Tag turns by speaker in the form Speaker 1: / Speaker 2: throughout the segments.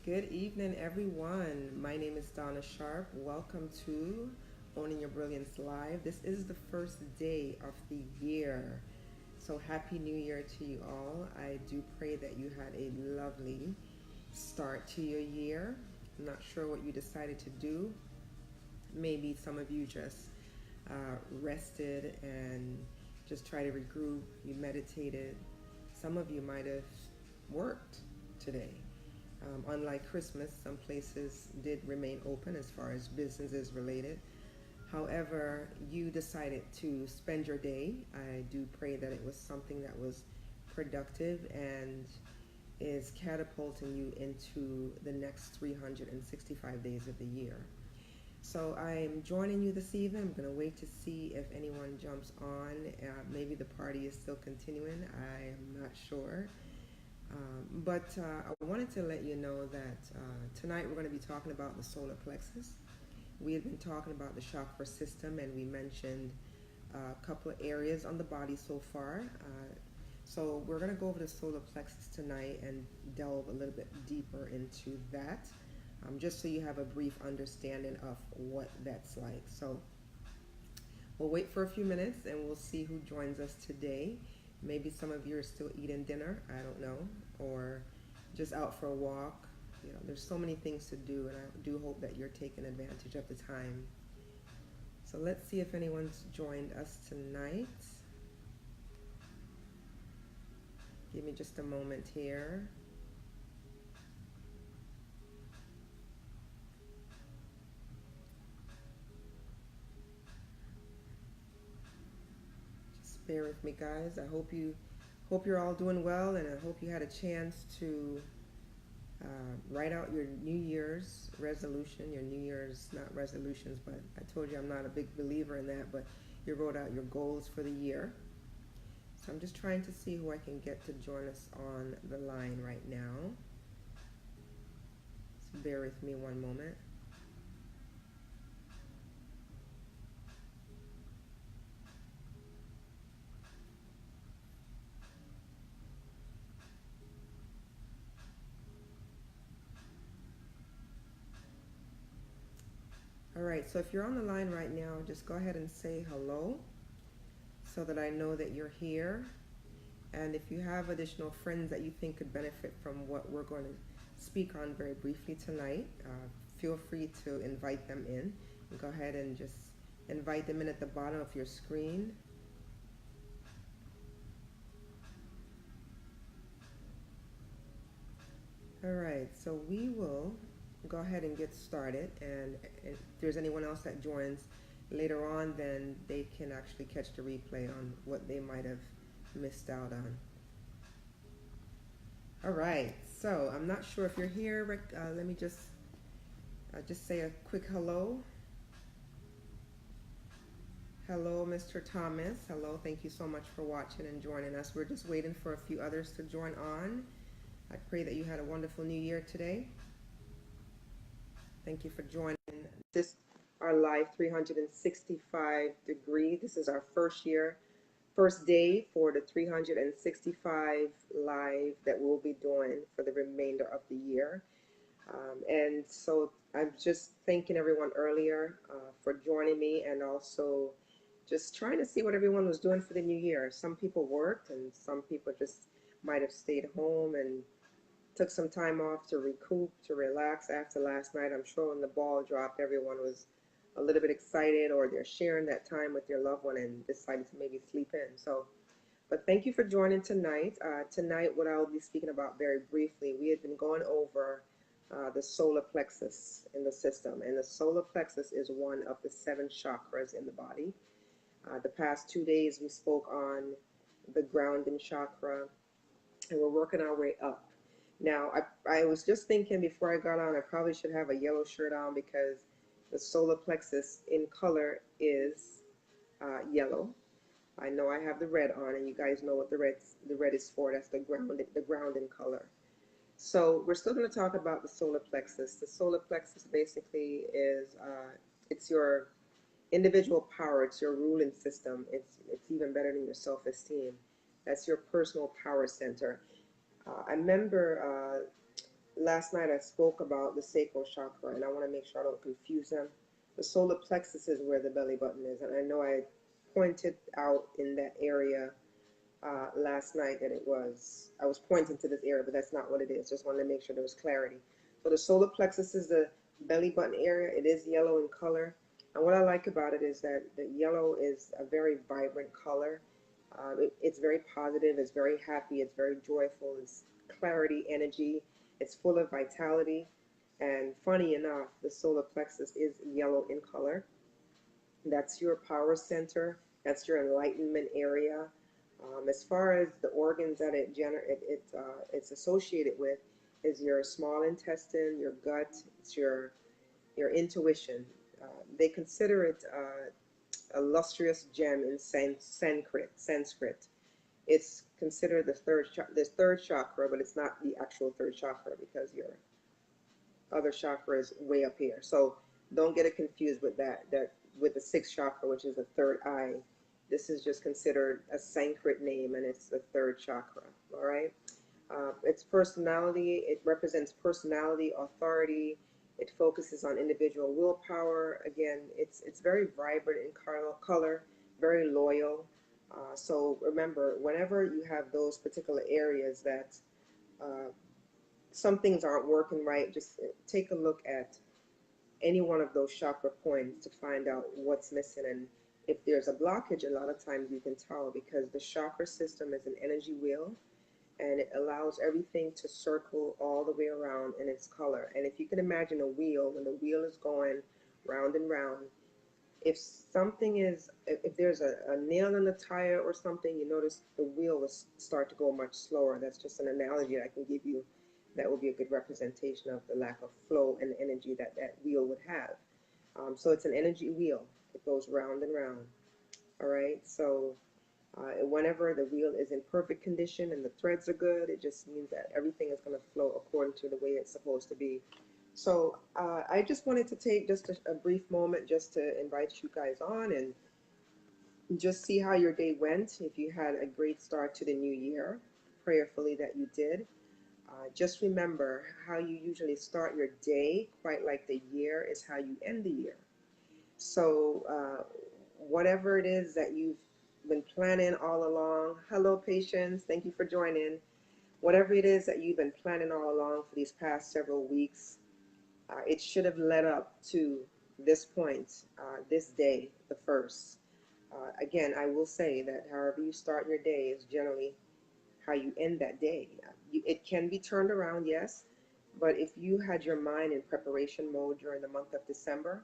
Speaker 1: Good evening, everyone. My name is Donna Sharp. Welcome to Owning Your Brilliance Live. This is the first day of the year. So, Happy New Year to you all. I do pray that you had a lovely start to your year. I'm not sure what you decided to do. Maybe some of you just rested and just try to regroup. You meditated. Some of you might have worked today. Unlike Christmas, some places did remain open as far as businesses related. However, you decided to spend your day. I do pray that it was something that was productive and is catapulting you into the next 365 days of the year. So I'm joining you this evening. I'm going to wait to see if anyone jumps on. Maybe the party is still continuing. I am not sure. But I wanted to let you know that tonight we're going to be talking about the solar plexus. We had been talking about the chakra system, and we mentioned a couple of areas on the body so far. So we're going to go over the solar plexus tonight and delve a little bit deeper into that, just so you have a brief understanding of what that's like. So we'll wait for a few minutes and we'll see who joins us today. Maybe some of you are still eating dinner, I don't know, or just out for a walk. There's so many things to do, and I do hope that you're taking advantage of the time. So let's see if anyone's joined us tonight. Give me just a moment here. Just bear with me, guys. I hope you're all doing well, and I hope you had a chance to write out your New Year's resolution, your New Year's, not resolutions, but I told you I'm not a big believer in that, but you wrote out your goals for the year. So I'm just trying to see who I can get to join us on the line right now. So bear with me one moment. All right, so if you're on the line right now, just go ahead and say hello so that I know that you're here. And if you have additional friends that you think could benefit from what we're going to speak on very briefly tonight, feel free to invite them in. Go ahead and just invite them in at the bottom of your screen. All right, so we will go ahead and get started. And if there's anyone else that joins later on, then they can actually catch the replay on what they might have missed out on. All right, so I'm not sure if you're here, Rick. Let me just say a quick hello. Hello, Mr. Thomas. Hello, thank you so much for watching and joining us. We're just waiting for a few others to join on. I pray that you had a wonderful new year today. Thank you for joining this, our live 365 degree. This is our first day for the 365 live that we'll be doing for the remainder of the year. And so I'm just thanking everyone earlier for joining me, and also just trying to see what everyone was doing for the new year. Some people worked, and some people just might have stayed home and took some time off to recoup, to relax after last night. I'm sure when the ball dropped, everyone was a little bit excited, or they're sharing that time with their loved one and decided to maybe sleep in. So, but thank you for joining tonight. Tonight, what I will be speaking about very briefly, we had been going over the solar plexus in the system, and the solar plexus is one of the 7 chakras in the body. The past 2 days, we spoke on the grounding chakra, and we're working our way up. Now, I was just thinking before I got on, I probably should have a yellow shirt on because the solar plexus in color is yellow. I know I have the red on, and you guys know what the red is for. That's the grounding color. So we're still going to talk about the solar plexus. The solar plexus basically is it's your individual power. It's your ruling system. It's even better than your self-esteem. That's your personal power center. I remember last night I spoke about the sacral chakra, and I want to make sure I don't confuse them. The solar plexus is where the belly button is, and I know I pointed out in that area last night that I was pointing to this area, but that's not what it is. Just wanted to make sure there was clarity. So the solar plexus is the belly button area. It is yellow in color. And what I like about it is that the yellow is a very vibrant color. It's very positive. It's very happy. It's very joyful. It's clarity, energy. It's full of vitality. And funny enough, the solar plexus is yellow in color. That's your power center. That's your enlightenment area. As far as the organs that it's associated with, is your small intestine, your gut, it's your intuition. They consider it a lustrous gem in Sanskrit. It's considered the third chakra, but it's not the actual third chakra because your other chakra is way up here. So don't get it confused with that with the sixth chakra, which is the third eye. This is just considered a Sanskrit name, and it's the third chakra. All right. Its personality. It represents personality, authority. It focuses on individual willpower. Again, it's very vibrant in color, very loyal. So remember, whenever you have those particular areas that uh, some things aren't working right, just take a look at any one of those chakra points to find out what's missing. And if there's a blockage, a lot of times you can tell because the chakra system is an energy wheel, and it allows everything to circle all the way around in its color. And if you can imagine a wheel, when the wheel is going round and round, if there's a nail in the tire or something, you notice the wheel will start to go much slower. That's just an analogy I can give you that will be a good representation of the lack of flow and energy that that wheel would have. So it's an energy wheel. It goes round and round. All right. So whenever the wheel is in perfect condition and the threads are good, it just means that everything is going to flow according to the way it's supposed to be. So I just wanted to take just a brief moment just to invite you guys on and just see how your day went. If you had a great start to the new year, prayerfully that you did. Just remember how you usually start your day, quite like the year, is how you end the year. So, whatever it is that you've been planning all along, hello, patients, thank you for joining. Whatever it is that you've been planning all along for these past several weeks, it should have led up to this point, this day, the first. Again, I will say that however you start your day is generally how you end that day. It can be turned around, yes, but if you had your mind in preparation mode during the month of December,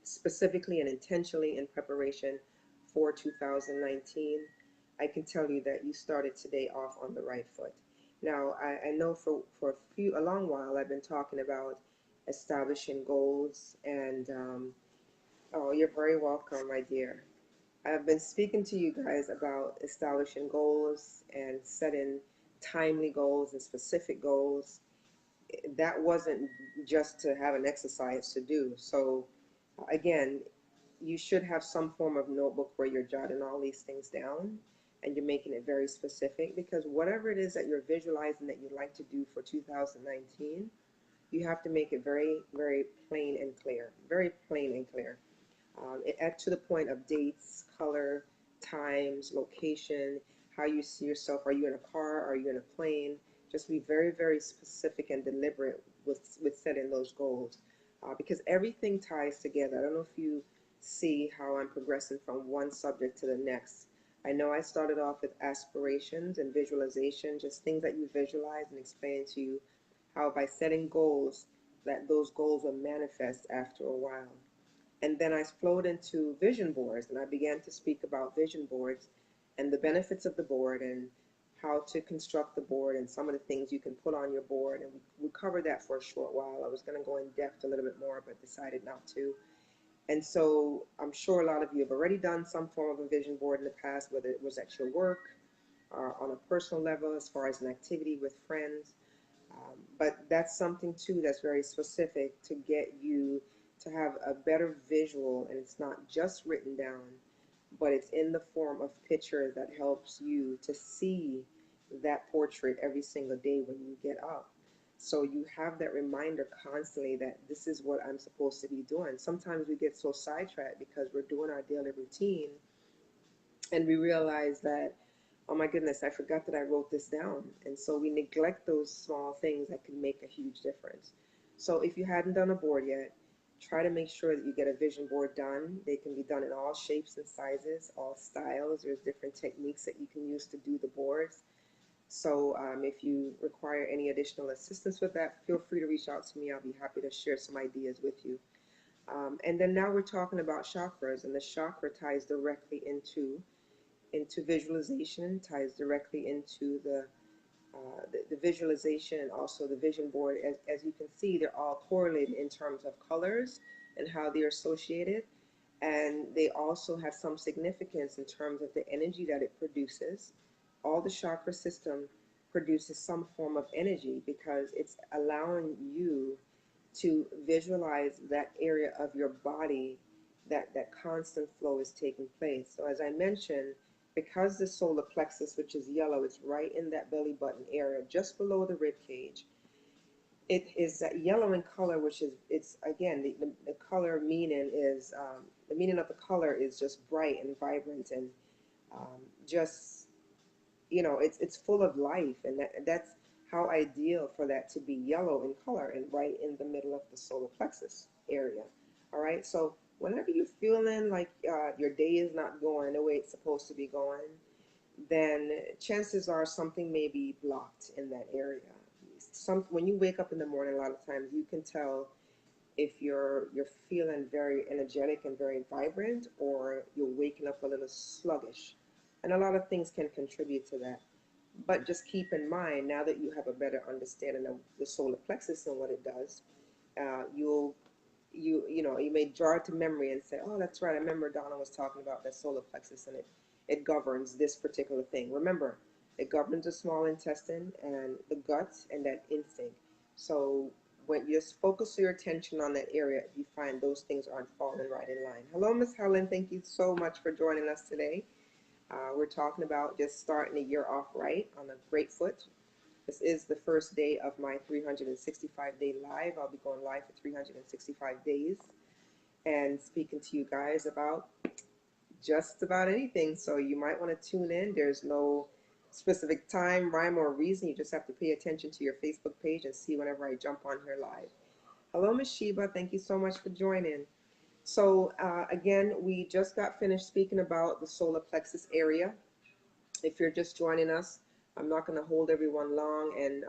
Speaker 1: specifically and intentionally in preparation for 2019, I can tell you that you started today off on the right foot. Now, I know for a long while I've been talking about establishing goals, and oh, you're very welcome, my dear. I've been speaking to you guys about establishing goals and setting timely goals and specific goals. That wasn't just to have an exercise to do. So, again, you should have some form of notebook where you're jotting all these things down and you're making it very specific because whatever it is that you're visualizing that you'd like to do for 2019, you have to make it very, very plain and clear. Very plain and clear. To the point of dates, color, times, location, how you see yourself. Are you in a car? Are you in a plane? Just be very, very specific and deliberate with setting those goals because everything ties together. I don't know if you see how I'm progressing from one subject to the next. I know I started off with aspirations and visualization, just things that you visualize and explain to you how by setting goals that those goals will manifest after a while. And then I flowed into vision boards and I began to speak about vision boards and the benefits of the board and how to construct the board and some of the things you can put on your board. And we covered that for a short while. I was going to go in depth a little bit more, but decided not to. And so I'm sure a lot of you have already done some form of a vision board in the past, whether it was at your work or on a personal level as far as an activity with friends. But that's something too that's very specific to get you to have a better visual, and it's not just written down, but it's in the form of picture that helps you to see that portrait every single day when you get up. So you have that reminder constantly that this is what I'm supposed to be doing. Sometimes we get so sidetracked because we're doing our daily routine and we realize that, oh my goodness, I forgot that I wrote this down. And so we neglect those small things that can make a huge difference. So if you hadn't done a board yet, try to make sure that you get a vision board done. They can be done in all shapes and sizes, all styles. There's different techniques that you can use to do the boards. So if you require any additional assistance with that, feel free to reach out to me. I'll be happy to share some ideas with you. And then now we're talking about chakras, and the chakra ties directly into visualization, ties directly into the visualization and also the vision board. As you can see, they're all correlated in terms of colors and how they're associated. And they also have some significance in terms of the energy that it produces. All the chakra system produces some form of energy because it's allowing you to visualize that area of your body that constant flow is taking place. So as I mentioned, because the solar plexus, which is yellow, is right in that belly button area, just below the rib cage. It is that yellow in color, which is, it's again, the color meaning is, the meaning of the color is just bright and vibrant and just, it's full of life. And that's how ideal for that to be yellow in color and right in the middle of the solar plexus area. All right. So whenever you're feeling like your day is not going the way it's supposed to be going, then chances are something may be blocked in that area. When you wake up in the morning, a lot of times you can tell if you're feeling very energetic and very vibrant, or you're waking up a little sluggish, and a lot of things can contribute to that. But just keep in mind, now that you have a better understanding of the solar plexus and what it does, you'll you may draw it to memory and say, oh, that's right, I remember Donna was talking about that solar plexus, and it governs this particular thing. Remember, it governs the small intestine and the gut and that instinct. So when you just focus your attention on that area, you find those things aren't falling right in line. Hello, Miss Helen. Thank you so much for joining us today. We're talking about just starting the year off right on a great foot. This is the first day of my 365-day live. I'll be going live for 365 days and speaking to you guys about just about anything. So you might want to tune in. There's no specific time, rhyme, or reason. You just have to pay attention to your Facebook page and see whenever I jump on here live. Hello, Ms. Sheba. Thank you so much for joining. So again, we just got finished speaking about the solar plexus area. If you're just joining us, I'm not going to hold everyone long, and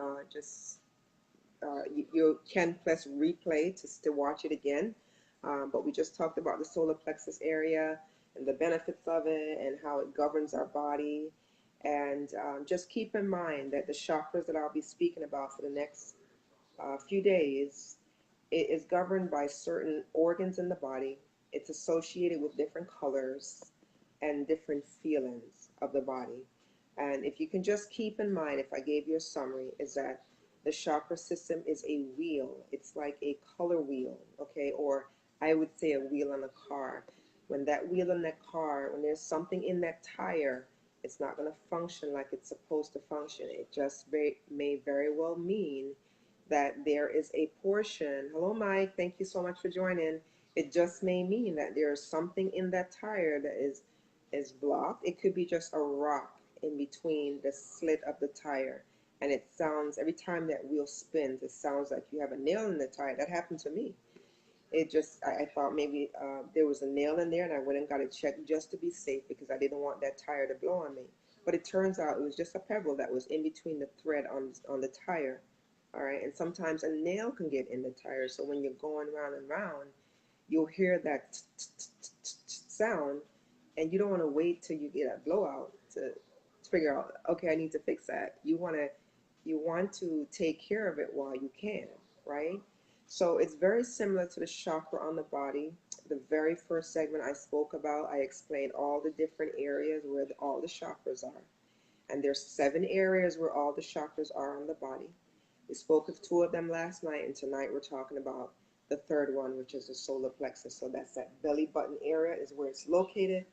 Speaker 1: you can press replay to watch it again. But we just talked about the solar plexus area and the benefits of it and how it governs our body. And just keep in mind that the chakras that I'll be speaking about for the next few days, it is governed by certain organs in the body. It's associated with different colors and different feelings of the body. And if you can just keep in mind, if I gave you a summary, is that the chakra system is a wheel. It's like a color wheel, okay? Or I would say a wheel on a car. When that wheel in that car, when there's something in that tire, it's not going to function like it's supposed to function. It just may very well mean that there is a portion. Hello, Mike. Thank you so much for joining. It just may mean that there's something in that tire that is blocked. It could be just a rock in between the slit of the tire. And it sounds, every time that wheel spins, it sounds like you have a nail in the tire. That happened to me. It just, I thought maybe there was a nail in there, and I went and got it checked just to be safe because I didn't want that tire to blow on me. But it turns out it was just a pebble that was in between the thread on the tire. All right. And sometimes a nail can get in the tire. So when you're going round and round, you'll hear that sound, and you don't want to wait till you get a blowout to figure out, okay, I need to fix that. You want to take care of it while you can, right? So it's very similar to the chakra on the body. The very first segment I spoke about, I explained all the different areas where all the chakras are. And there's 7 areas where all the chakras are on the body. We spoke of 2 of them last night, and tonight we're talking about the third one, which is the solar plexus. So that's that belly button area is where it's located.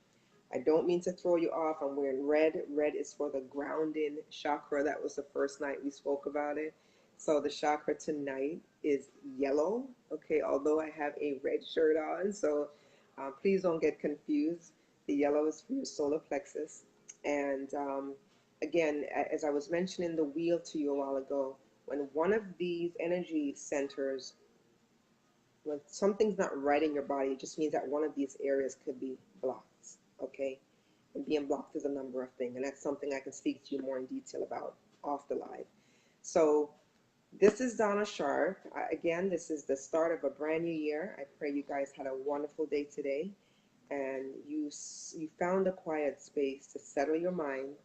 Speaker 1: I don't mean to throw you off. I'm wearing red. Red is for the grounding chakra. That was the first night we spoke about it. So the chakra tonight is yellow. Okay, although I have a red shirt on, so please don't get confused. The yellow is for your solar plexus. And again, as I was mentioning the wheel to you a while ago, when one of these energy centers, when something's not right in your body, it just means that one of these areas could be blocked. Okay, and being blocked is a number of things, and that's something I can speak to you more in detail about off the live. So this is Donna Sharp. Again, this is the start of a brand new year. I pray you guys had a wonderful day today, and you found a quiet space to settle your mind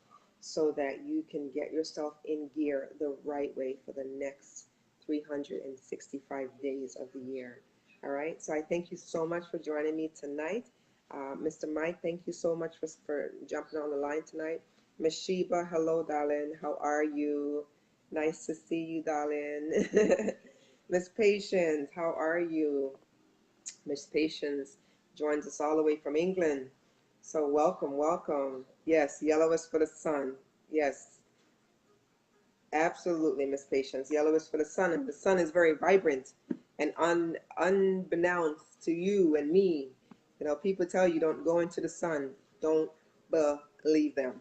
Speaker 1: so that you can get yourself in gear the right way for the next 365 days of the year. All right. So I thank you so much for joining me tonight. Mr. Mike, thank you so much for jumping on the line tonight. Miss Sheba, hello, darling. How are you? Nice to see you, darling. Miss Patience, how are you? Miss Patience joins us all the way from England. So welcome, welcome. Yes, yellow is for the sun. Yes, absolutely, Miss Patience. Yellow is for the sun, and the sun is very vibrant. And unbeknownst to you and me, people tell you don't go into the sun. Don't believe them.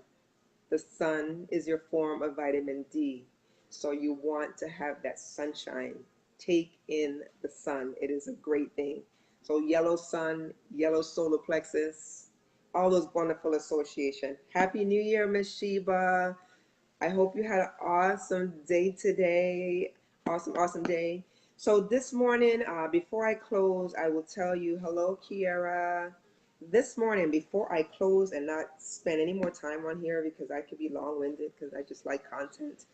Speaker 1: The sun is your form of vitamin D. So you want to have that sunshine. Take in the sun. It is a great thing. So yellow sun, yellow solar plexus, all those wonderful association. Happy New Year, Miss Sheba. I hope you had an awesome day today. Awesome, awesome day. So this morning, before I close, I will tell you, hello, Kiara. This morning, before I close and not spend any more time on here because I could be long-winded because I just like content.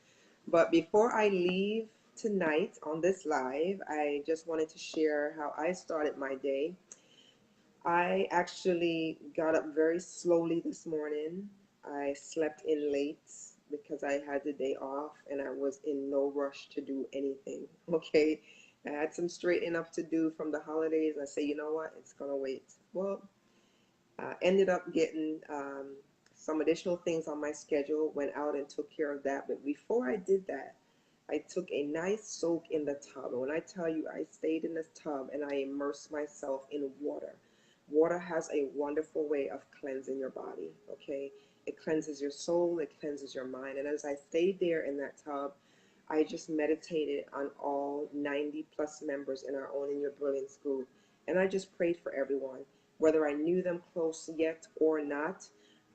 Speaker 1: But before I leave tonight on this live, I just wanted to share how I started my day. I actually got up very slowly this morning. I slept in late because I had the day off and I was in no rush to do anything. Okay. I had some straightening up to do from the holidays. I say, you know what? It's going to wait. Well, ended up getting some additional things on my schedule, went out and took care of that. But before I did that, I took a nice soak in the tub. And when I tell you I stayed in the tub and I immersed myself in water, water has a wonderful way of cleansing your body, okay? It cleanses your soul, it cleanses your mind. And as I stayed there in that tub, I just meditated on all 90 plus members in our Owning Your Brilliance group. And I just prayed for everyone, whether I knew them close yet or not.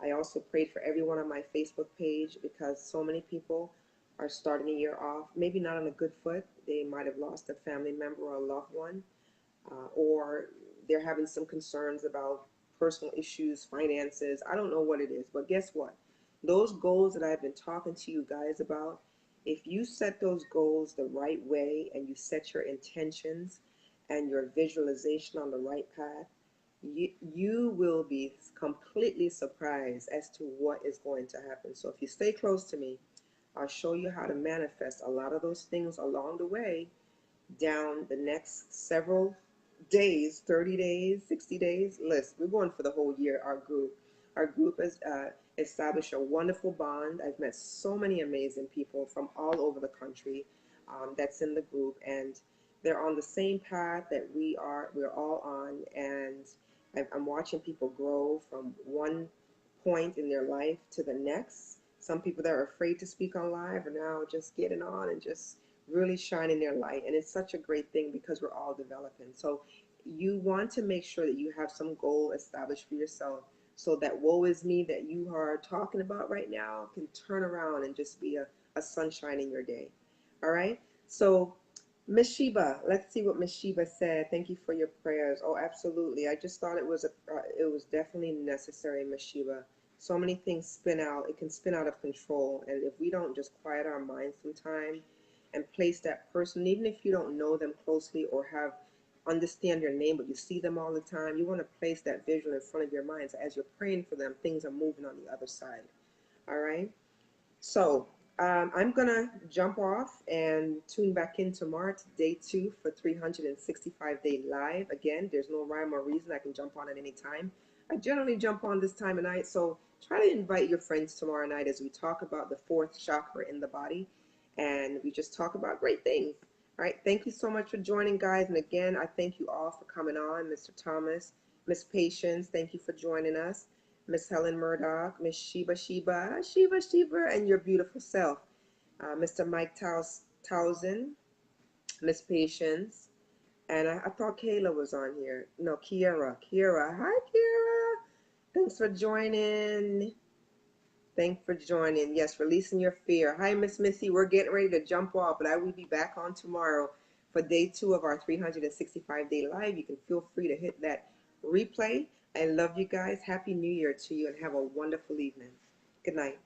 Speaker 1: I also prayed for everyone on my Facebook page because so many people are starting the year off, maybe not on a good foot. They might have lost a family member or a loved one, or they're having some concerns about personal issues, finances. I don't know what it is, but guess what? Those goals that I've been talking to you guys about, if you set those goals the right way and you set your intentions and your visualization on the right path, you will be completely surprised as to what is going to happen. So if you stay close to me, I'll show you how to manifest a lot of those things along the way down the next several days, 30 days, 60 days. Listen, we're going for the whole year, our group. Our group has established a wonderful bond. I've met so many amazing people from all over the country that's in the group, and they're on the same path that we're all on. And I'm watching people grow from one point in their life to the next. Some people that are afraid to speak on live are now just getting on and just really shining their light. And it's such a great thing because we're all developing. So you want to make sure that you have some goal established for yourself so that woe is me that you are talking about right now can turn around and just be a sunshine in your day. All right. So Miss Sheba, let's see what Miss Sheba said. Thank you for your prayers. Oh, absolutely. I just thought it was definitely necessary, Miss Sheba. So many things spin out. It can spin out of control, and if we don't just quiet our minds sometime and place that person, even if you don't know them closely or have understand their name, but you see them all the time, you want to place that visual in front of your mind. So as you're praying for them, things are moving on the other side. All right. So I'm gonna jump off and tune back in tomorrow to day 2 for 365-day live. Again, there's no rhyme or reason. I can jump on at any time. I generally jump on this time of night, so try to invite your friends tomorrow night as we talk about the fourth chakra in the body. and we just talk about great things. All right, thank you so much for joining, guys. And again, I thank you all for coming on. Mr. Thomas, Miss Patience, thank you for joining us. Miss Helen Murdoch, Miss Sheba, and your beautiful self. Mr. Mike Towson, Miss Patience, and I thought Kayla was on here. No, Kiera. Kiera. Hi, Kiera. Thanks for joining. Thanks for joining. Yes, releasing your fear. Hi, Miss Missy. We're getting ready to jump off, but I will be back on tomorrow for day 2 of our 365-day live. You can feel free to hit that replay. I love you guys. Happy New Year to you, and have a wonderful evening. Good night.